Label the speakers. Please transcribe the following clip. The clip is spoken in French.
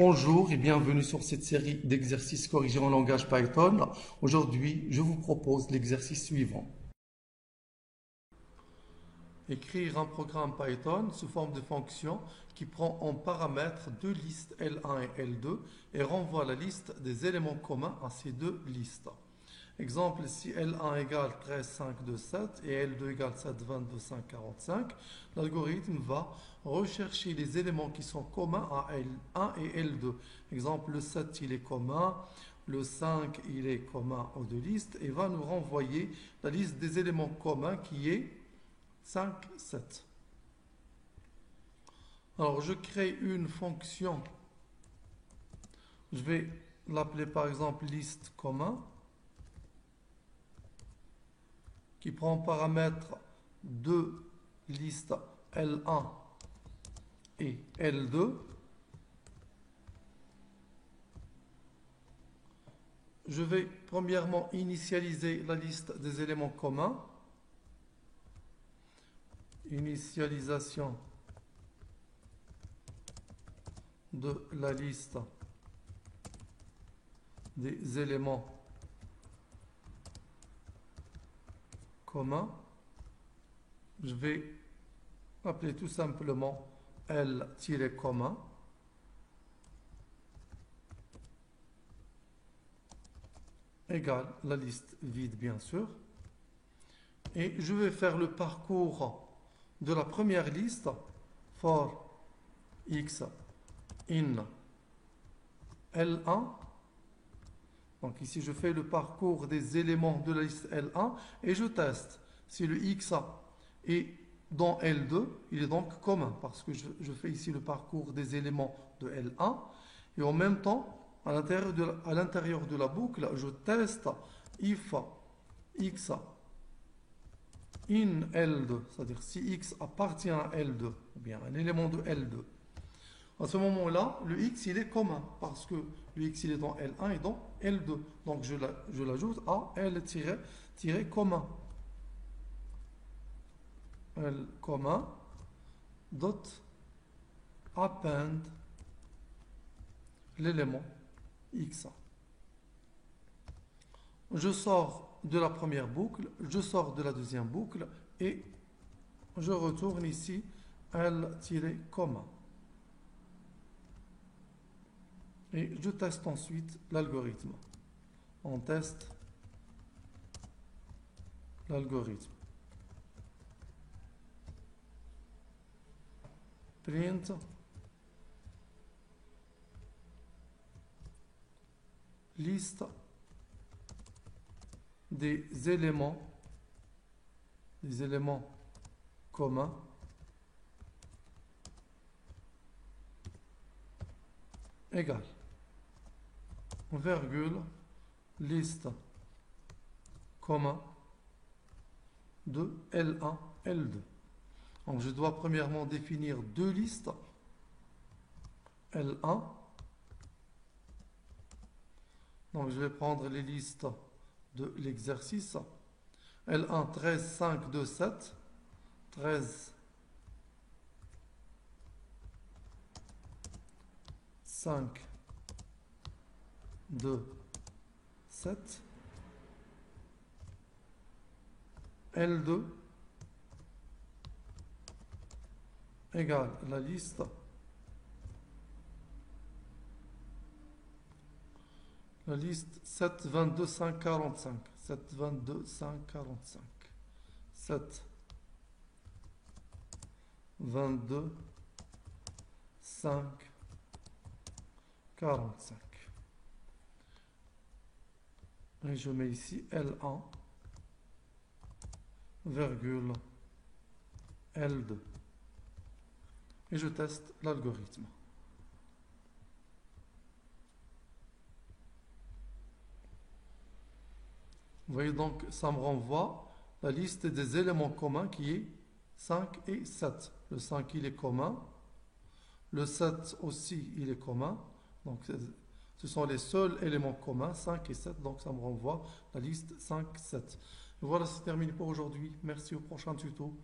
Speaker 1: Bonjour et bienvenue sur cette série d'exercices corrigés en langage Python. Aujourd'hui, je vous propose l'exercice suivant. Écrire un programme Python sous forme de fonction qui prend en paramètre deux listes L1 et L2 et renvoie la liste des éléments communs à ces deux listes. Exemple, si L1 égale 13, 5, 2, 7 et L2 égale 7, 22, 5, 45, l'algorithme va rechercher les éléments qui sont communs à L1 et L2. Exemple, le 7 il est commun, le 5 il est commun aux deux listes et va nous renvoyer la liste des éléments communs qui est 5, 7. Alors je crée une fonction, je vais l'appeler par exemple liste commun, qui prend en paramètre deux listes L1 et L2. Je vais premièrement initialiser la liste des éléments communs. Initialisation de la liste des éléments communs. Je vais appeler tout simplement L-commun égale la liste vide bien sûr. Et je vais faire le parcours de la première liste for x in L1. Donc ici je fais le parcours des éléments de la liste L1 et je teste si le x est dans L2, il est donc commun parce que je fais ici le parcours des éléments de L1 et en même temps à l'intérieur de la boucle je teste if x in L2, c'est-à-dire si x appartient à L2 ou bien un élément de L2. À ce moment-là, le x il est commun parce que le x il est dans L1 et dans L2. Donc je l'ajoute à L-commun. L commun dot append l'élément x. Je sors de la première boucle, je sors de la deuxième boucle et je retourne ici L-commun. Et je teste ensuite l'algorithme. On teste l'algorithme. Print liste des éléments communs égale virgule liste commun de L1, L2. Donc je dois premièrement définir deux listes L1. Donc je vais prendre les listes de l'exercice. L1 13, 5, 2, 7. 13, 5, 2, 7. L2 égale la liste la liste 7, 22, 5, 45. 7, 22, 5, 45. 7, 22, 5, 45. Et je mets ici L1, virgule L2. Et je teste l'algorithme. Vous voyez donc, ça me renvoie la liste des éléments communs qui est 5 et 7. Le 5, il est commun. Le 7 aussi, il est commun. Donc, ce sont les seuls éléments communs, 5 et 7. Donc, ça me renvoie la liste 5, 7. Voilà, c'est terminé pour aujourd'hui. Merci, au prochain tuto.